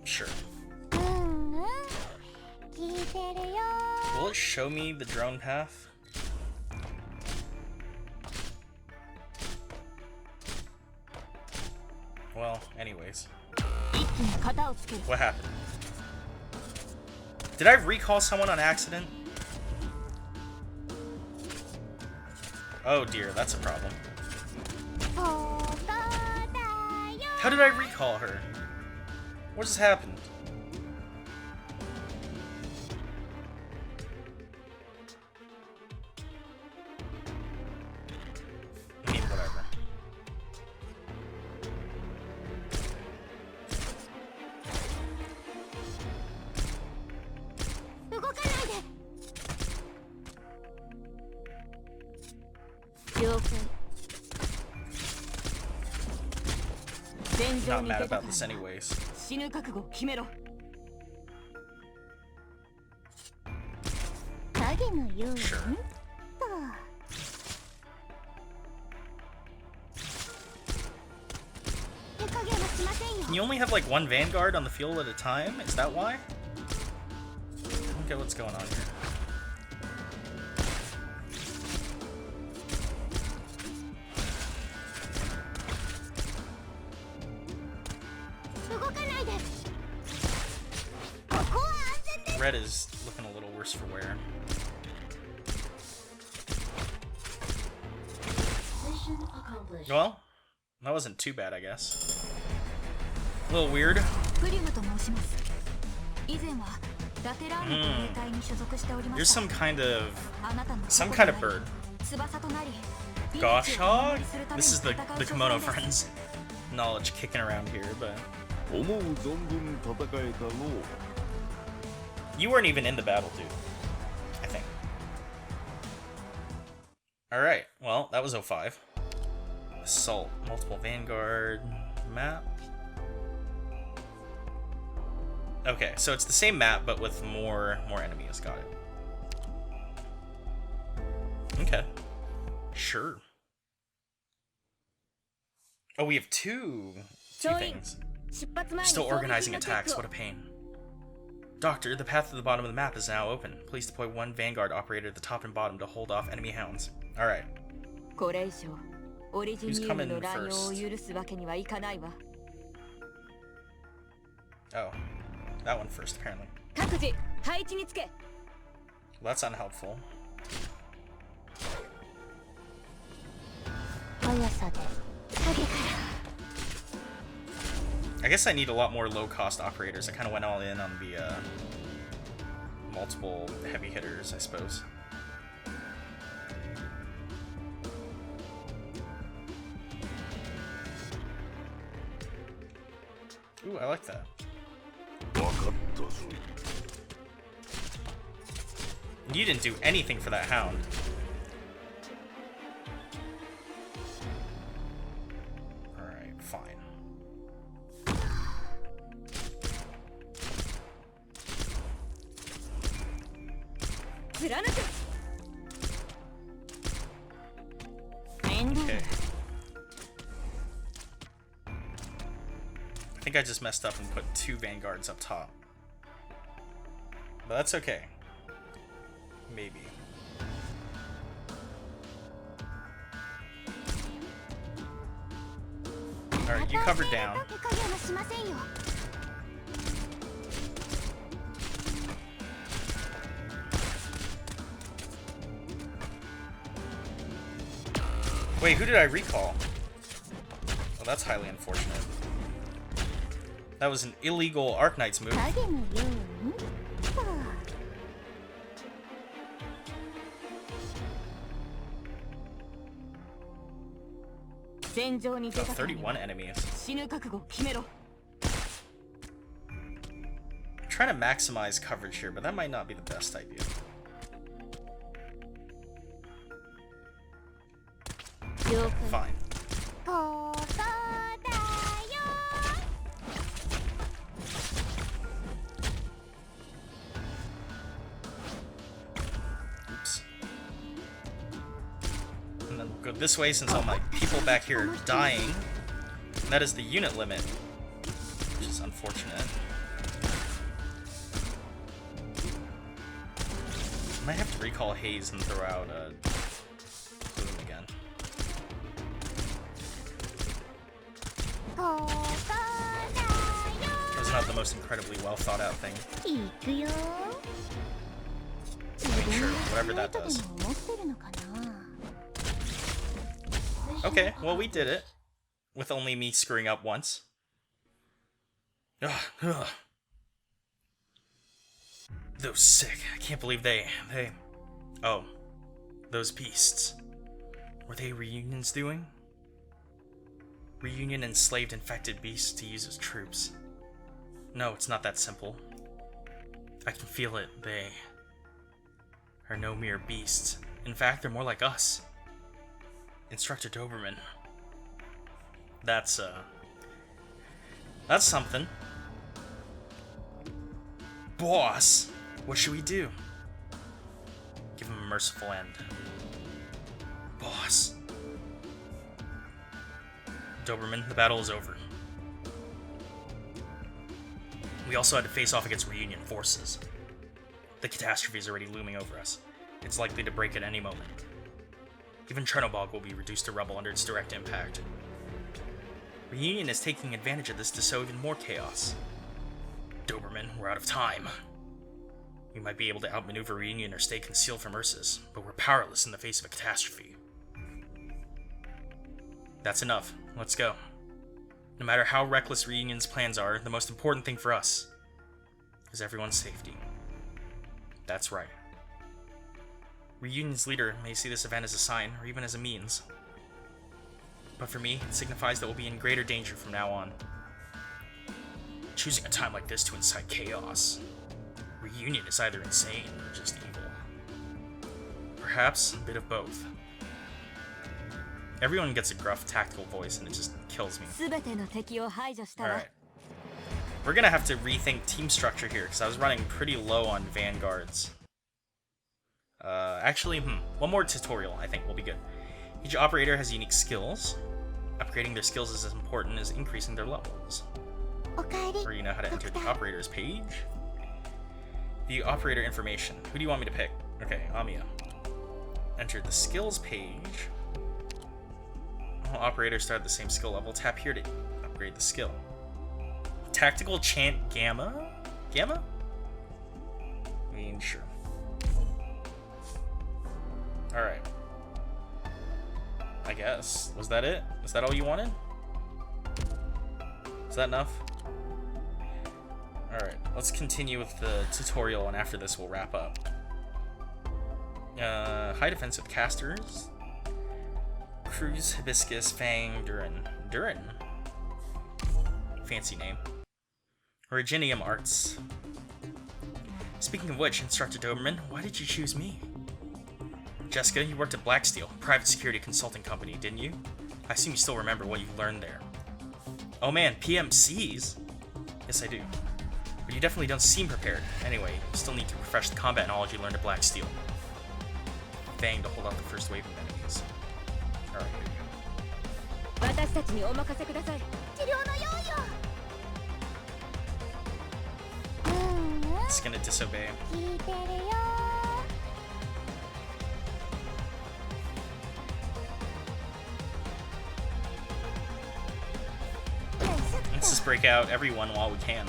Sure. Will it show me the drone path? Well, anyways. What happened? Did I recall someone on accident? Oh dear, that's a problem. How did I recall her? What just happened? I mean, whatever. not mad about this anyways. 死ぬ覚悟決めろ。影のように Sure. 手加減はしませんよ。 Can you only have like one Vanguard on the field at a time? Is that why? I don't get what's going on here. 動かないで。ここは安全です。 Red is looking a little worse for wear. Well, that wasn't too bad, I guess. A little weird. プリムと申します。以前はラテラーヌと兵隊に所属しておりま There's した。 some kind of あなたの some kind of bird. 翼となり。 Gosh hog? This is the kimono friends knowledge kicking around here, but 思う存分戦えたのう。 you weren't even in the battle, dude. I think. Alright, well, that was 05. Assault, multiple Vanguard map. Okay, so it's the same map, but with more enemies. Got it. Okay. Sure. Oh, we have two things. 出発前に Still 装備 organizing 品のチェッ attacks. クを What a pain. Doctor, the path to the bottom of the map is now open. Please deploy one Vanguard operator at the top and bottom to hold off enemy hounds. Alright. これ以上オリジニウムの乱用を許すわけにはいかないわ。 Oh. That one first, apparently. 各自配置につけ。 Well, that's unhelpful. 速さで影から。 I guess I need a lot more low-cost operators. I kind of went all in on the multiple heavy hitters, I suppose. Ooh, I like that. 分かったぞ。 You didn't do anything for that hound. Alright, fine. Okay. I think I just messed up and put two Vanguards up top. But that's okay. Maybe. Alright, you cover down. 手加減はしませんよ。 Wait, who did I recall? Oh, that's highly unfortunate. That was an illegal Arknights move. 影のように。 戦場に出 Oh, たからには 31 enemies. 死ぬ覚悟決めろ。 I'm trying to maximize coverage here, but that might not be the best idea. Fine. ここだよ。 Oops. And then we'll go this way since all my people back here are dying. And that is the unit limit, which is unfortunate. I might have to recall Haze and throw out Boom again. ここだよ。 It was not the most incredibly well thought out thing. 行くよ。 I mean, sure, whatever that does. 持ってるのかな。 Okay, well, we did it. With only me screwing up once. Ugh, ugh. Those sick. I can't believe they... Oh. Those beasts. Were they reunions doing? Reunion enslaved infected beasts to use as troops. No, it's not that simple. I can feel it. They are no mere beasts. In fact, they're more like us. Instructor Doberman. That's That's something. Boss, what should we do? Give him a merciful end. Boss. Doberman, the battle is over. We also had to face off against Reunion forces. The catastrophe is already looming over us. It's likely to break at any moment. Even Chernobog will be reduced to rubble under its direct impact. Reunion is taking advantage of this to sow even more chaos. Doberman, we're out of time. We might be able to outmaneuver Reunion or stay concealed from Ursus, but we're powerless in the face of a catastrophe. That's enough. Let's go. No matter how reckless Reunion's plans are, the most important thing for us is everyone's safety. That's right. Reunion's leader may see this event as a sign, or even as a means. But for me, it signifies that we'll be in greater danger from now on. Choosing a time like this to incite chaos. Reunion is either insane or just evil. Perhaps a bit of both. Everyone gets a gruff, tactical voice, and it just kills me. Alright. We're gonna have to rethink team structure here, because I was running pretty low on Vanguards. Actually, one more tutorial, I think, will be good. Each operator has unique skills. Upgrading their skills is as important as increasing their levels. Or you know how to enter the operator's page. View operator information. Who do you want me to pick? Okay, Amiya. Enter the skills page. All operators start at the same skill level. Tap here to upgrade the skill. Tactical chant Gamma? Gamma? I mean, sure. Alright. I guess. Was that it? Was that all you wanted? Is that enough? Alright, let's continue with the tutorial, and after this we'll wrap up. High defense with casters. Cruz, Hibiscus, Fang, Durin. Durin? Fancy name. Originium Arts. Speaking of which, Instructor Doberman, why did you choose me? Jessica, you worked at Blacksteel, a private security consulting company, didn't you? I assume you still remember what you learned there. Oh man, PMCs? Yes, I do. But you definitely don't seem prepared. Anyway, you still need to refresh the combat knowledge you learned at Blacksteel. Fang to hold out the first wave of enemies. Alright. It's gonna disobey. Let's just break out everyone while we can.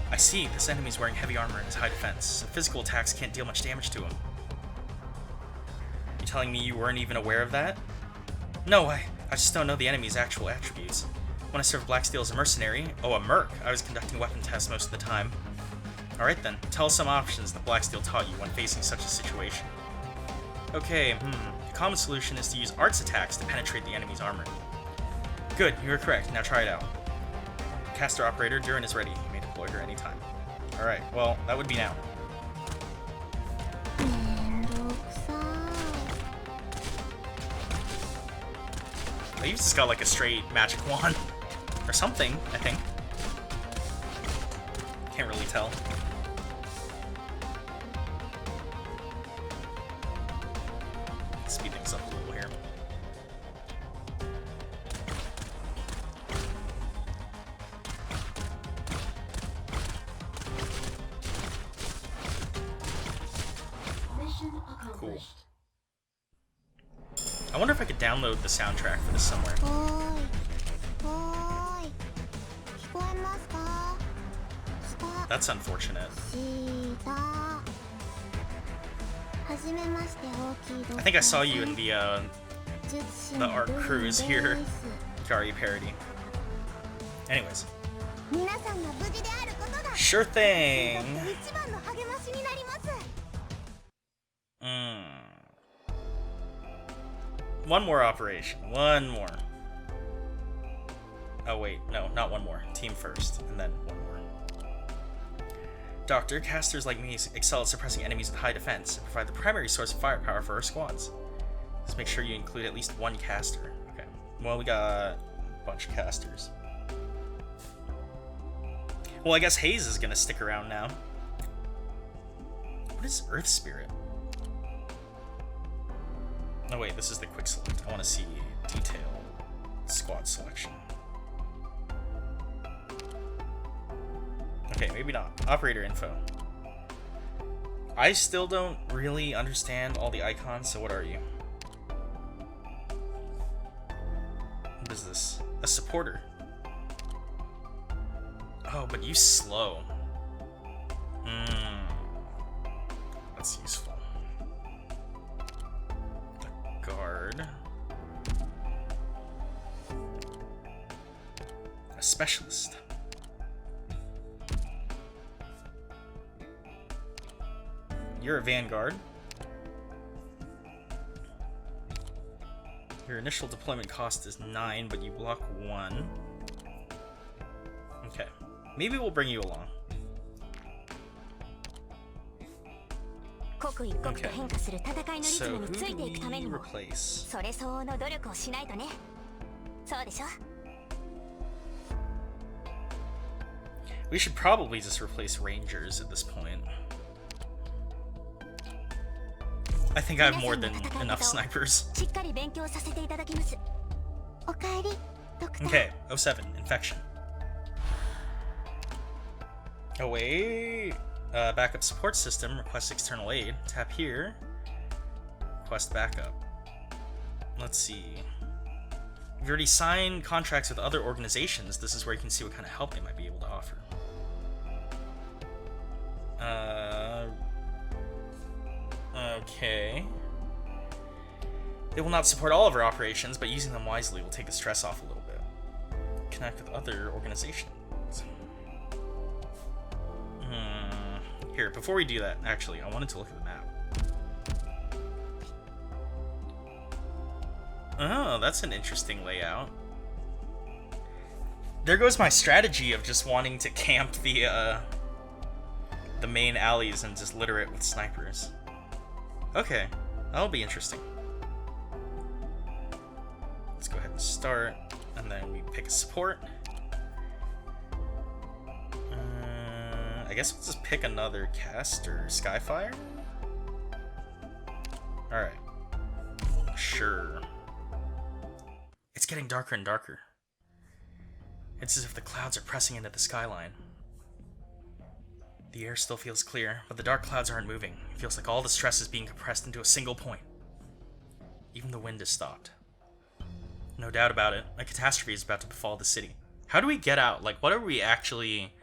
I see, this enemy's wearing heavy armor and is high defense, so physical attacks can't deal much damage to him. You telling me you weren't even aware of that? No, I just don't know the enemy's actual attributes. When I served Blacksteel as a mercenary, a merc, I was conducting weapon tests most of the time. Alright then, tell us some options that Blacksteel taught you when facing such a situation. Okay, the common solution is to use arts attacks to penetrate the enemy's armor. Good, you were correct, now try it out. Caster operator, Durin is ready. You may deploy her anytime. Alright, well, that would be now. You've just got like a straight magic wand. Or something, I think. Can't really tell. Speed things up a little here. Cool. I wonder if I could download the soundtrack for this somewhere. That's unfortunate. I think I saw you in the art cruise here. Kari parody. Anyways. Sure thing. One more operation. One more. Oh wait, no, not one more. Team first, and then one more. Doctor, casters like me excel at suppressing enemies with high defense and provide the primary source of firepower for our squads. Just make sure you include at least one caster. Okay. Well, we got a bunch of casters. Well, I guess Hayes is gonna stick around now. What is Earth Spirit? Oh wait, this is the quick select. I want to see detail squad selection. Okay, maybe not. Operator info. I still don't really understand all the icons, so what are you? What is this? A supporter. Oh, but you slow. That's useful. The guard. A specialist. You're a Vanguard. Your initial deployment cost is 9, but you block 1. Okay. Maybe we'll bring you along. Okay. So who do we replace? We should probably just replace Rangers at this point. I think I have more than enough snipers. Okay, 07, infection. Oh wait, backup support system, request external aid. Tap here, request backup. Let's see. You've already signed contracts with other organizations. This is where you can see what kind of help they might be able to offer. Okay. They will not support all of our operations, but using them wisely will take the stress off a little bit. Connect with other organizations. Here, before we do that, actually, I wanted to look at the map. Oh, that's an interesting layout. There goes my strategy of just wanting to camp the main alleys and just litter it with snipers. Okay, that'll be interesting. Let's go ahead and start, and then we pick a support. I guess we'll just pick another caster, Skyfire? Alright. Sure. It's getting darker and darker. It's as if the clouds are pressing into the skyline. The air still feels clear, but the dark clouds aren't moving. It feels like all the stress is being compressed into a single point. Even the wind has stopped. No doubt about it, a catastrophe is about to befall the city. How do we get out? Like, what are we actually...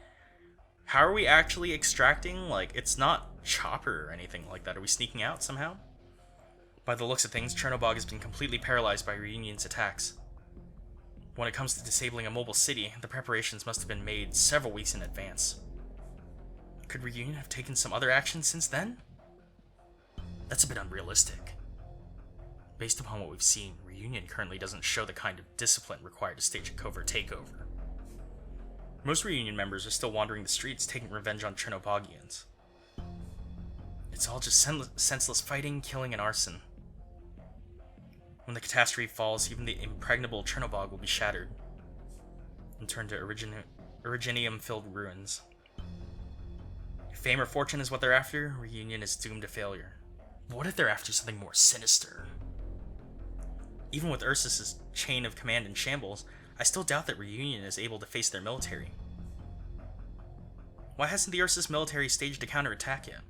How are we actually extracting? Like, it's not chopper or anything like that. Are we sneaking out somehow? By the looks of things, Chernobog has been completely paralyzed by Reunion's attacks. When it comes to disabling a mobile city, the preparations must have been made several weeks in advance. Could Reunion have taken some other action since then? That's a bit unrealistic. Based upon what we've seen, Reunion currently doesn't show the kind of discipline required to stage a covert takeover. Most Reunion members are still wandering the streets, taking revenge on Chernobygians. It's all just senseless fighting, killing, and arson. When the catastrophe falls, even the impregnable Chernobog will be shattered and turned to Originium-filled ruins. If fame or fortune is what they're after, Reunion is doomed to failure. But what if they're after something more sinister? Even with Ursus's chain of command in shambles, I still doubt that Reunion is able to face their military. Why hasn't the Ursus military staged a counterattack yet?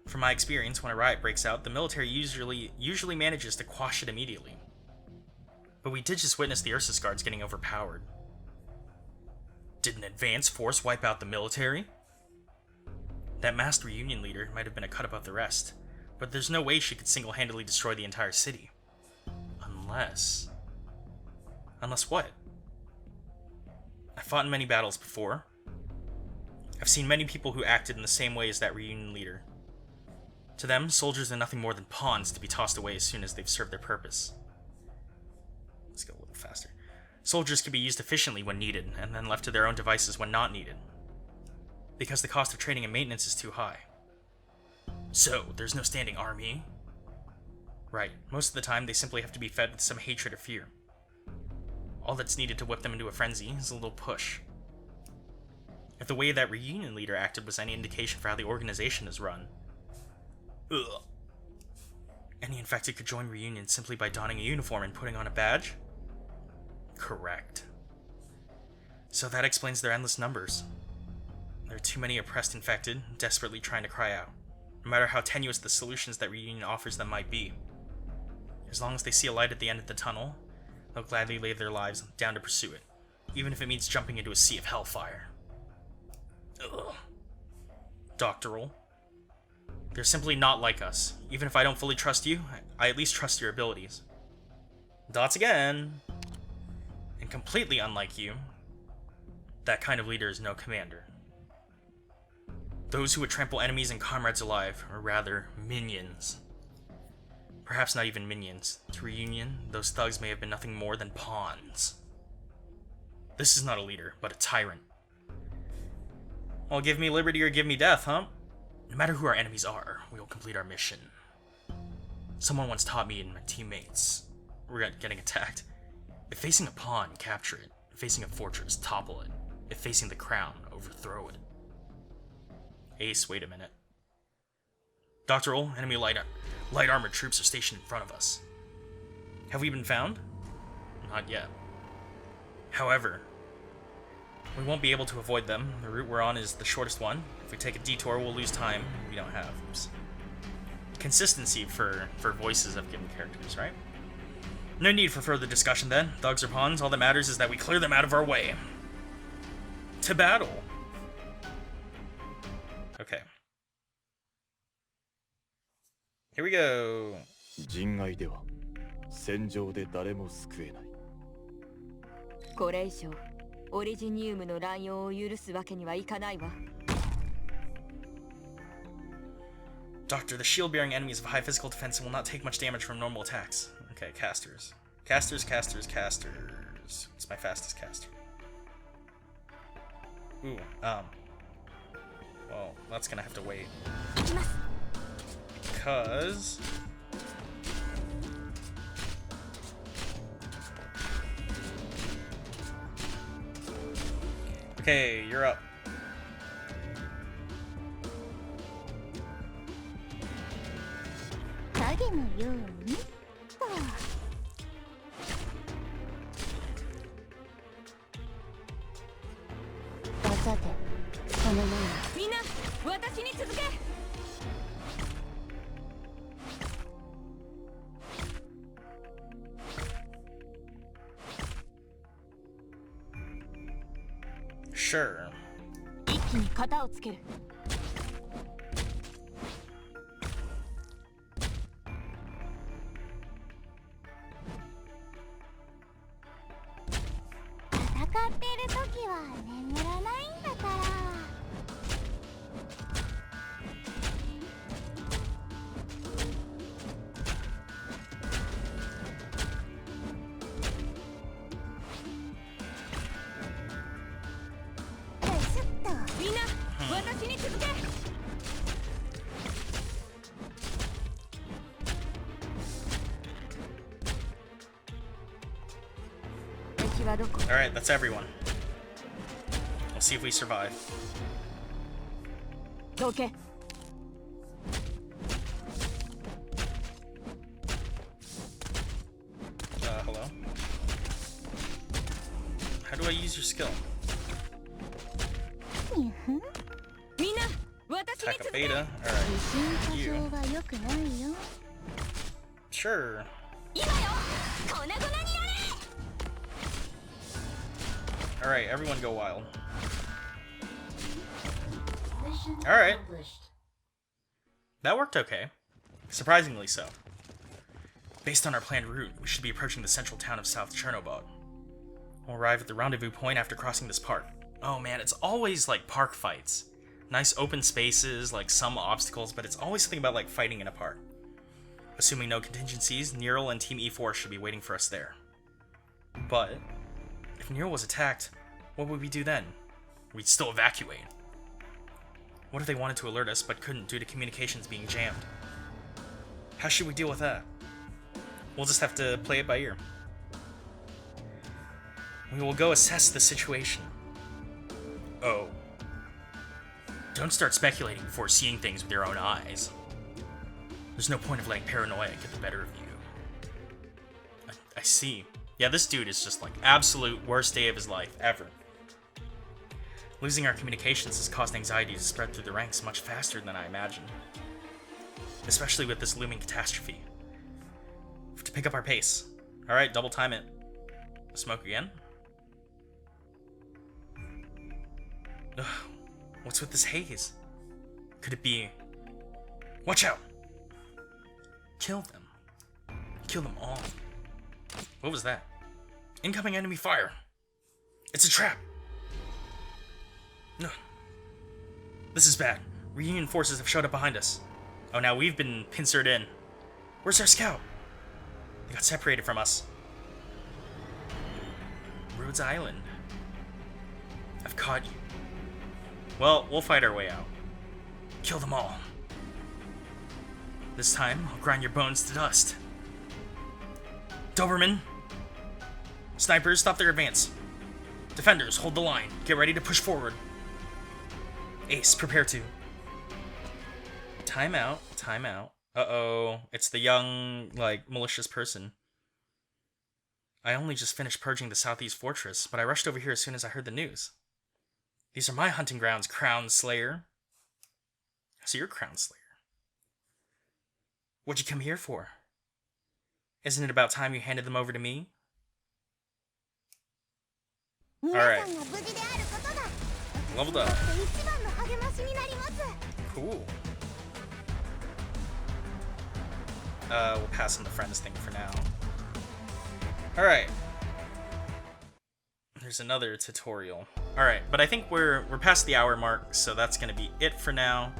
From my experience, when a riot breaks out, the military usually manages to quash it immediately. But we did just witness the Ursus guards getting overpowered. Did an advance force wipe out the military? That masked Reunion leader might have been a cut above the rest, but there's no way she could single-handedly destroy the entire city. Unless what? I've fought in many battles before. I've seen many people who acted in the same way as that Reunion leader. To them, soldiers are nothing more than pawns to be tossed away as soon as they've served their purpose. Let's go a little faster. Soldiers can be used efficiently when needed, and then left to their own devices when not needed. Because the cost of training and maintenance is too high. So, there's no standing army. Right, most of the time they simply have to be fed with some hatred or fear. All that's needed to whip them into a frenzy is a little push. If the way that Reunion leader acted was any indication for how the organization is run, ugh. Any infected could join Reunion simply by donning a uniform and putting on a badge? Correct. So that explains their endless numbers. There are too many oppressed infected, desperately trying to cry out, no matter how tenuous the solutions that Reunion offers them might be. As long as they see a light at the end of the tunnel, they'll gladly lay their lives down to pursue it, even if it means jumping into a sea of hellfire. Ugh. Doctoral. They're simply not like us. Even if I don't fully trust you, I at least trust your abilities. Dots again. And completely unlike you, that kind of leader is no commander. Those who would trample enemies and comrades alive, or rather, minions. Perhaps not even minions. To Reunion, those thugs may have been nothing more than pawns. This is not a leader, but a tyrant. Well, give me liberty or give me death, huh? No matter who our enemies are, we will complete our mission. Someone once taught me and my teammates, we're getting attacked. If facing a pawn, capture it. If facing a fortress, topple it. If facing the crown, overthrow it. Ace, wait a minute. Doctoral, enemy light armored troops are stationed in front of us. Have we been found? Not yet. However, we won't be able to avoid them. The route we're on is the shortest one. If we take a detour, we'll lose time we don't have. Oops. Consistency for voices of given characters, right? No need for further discussion then. Thugs or pawns, all that matters is that we clear them out of our way. To battle. Okay. Here we go. 人外では戦場で誰も救えない。これ以上オリジニウムの乱用を許すわけにはいかないわ。 Doctor, the shield-bearing enemies have high physical defense and will not take much damage from normal attacks. Okay, casters. Casters. What's my fastest caster? Ooh, well, that's gonna have to wait. Because... Okay, you're up. Sure. 一気に型をつける。戦ってる時は眠らないんだから。みんな、私に続け。敵はどこ？ Alright, that's everyone. We'll see if we survive. どけ。Hello? How do I use your skill? みんな、私に Attack 続 a け。 beta. Alright. You. は良くないよ。 Sure. 今よ、粉々にやれ。 Alright, everyone go wild. Alright. That worked okay. Surprisingly so. Based on our planned route, we should be approaching the central town of South Chernobog. We'll arrive at the rendezvous point after crossing this park. Oh man, it's always like park fights. Nice open spaces, like some obstacles, but it's always something about like fighting in a park. Assuming no contingencies, Neural and Team E4 should be waiting for us there. But if Neural was attacked, what would we do then? We'd still evacuate. What if they wanted to alert us but couldn't due to communications being jammed? How should we deal with that? We'll just have to play it by ear. We will go assess the situation. Oh. Don't start speculating before seeing things with your own eyes. There's no point of letting paranoia get the better of you. I see. Yeah, this dude is just like absolute worst day of his life ever. Losing our communications has caused anxiety to spread through the ranks much faster than I imagined. Especially with this looming catastrophe. We have to pick up our pace. Alright, double time it. Smoke again? Ugh, what's with this haze? Could it be... Watch out! Kill them. Kill them all. What was that? Incoming enemy fire! It's a trap! No. This is bad. Reunion forces have showed up behind us. Oh, now we've been pincered in. Where's our scout? They got separated from us. Rhodes Island. I've caught you. Well, we'll fight our way out. Kill them all. This time, I'll grind your bones to dust. Doberman! Snipers, stop their advance. Defenders, hold the line. Get ready to push forward. Ace, prepare to. Time out. Time out. Uh-oh. It's the young, like, malicious person. I only just finished purging the Southeast Fortress, but I rushed over here as soon as I heard the news. These are my hunting grounds, Crown Slayer. So you're Crown Slayer. What'd you come here for? Isn't it about time you handed them over to me? Alright. Leveled up. Cool. We'll pass on the friends thing for now. Alright. There's another tutorial. Alright, but I think we're past the hour mark, so that's gonna be it for now.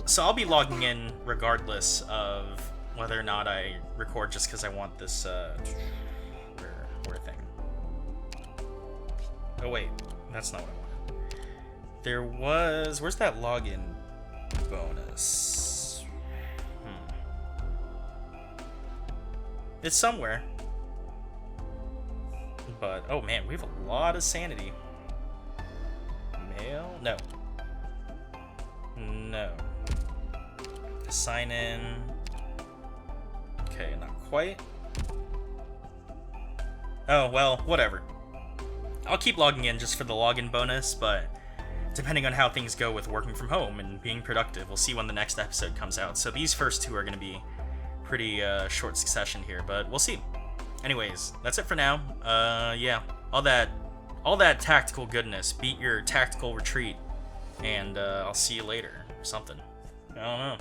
So I'll be logging in regardless of whether or not I record, just because I want this, where thing. Oh wait, that's not what I wanted. There was, where's that login bonus? It's somewhere. But, oh man, we have a lot of sanity. Mail? No. No. Sign in. Okay, not quite. Oh, well, whatever. I'll keep logging in just for the login bonus, but depending on how things go with working from home and being productive, we'll see when the next episode comes out. So these first two are going to be pretty short succession here, but we'll see. Anyways, that's it for now. Yeah, all that tactical goodness. Beat your tactical retreat, and I'll see you later. Or something. I don't know.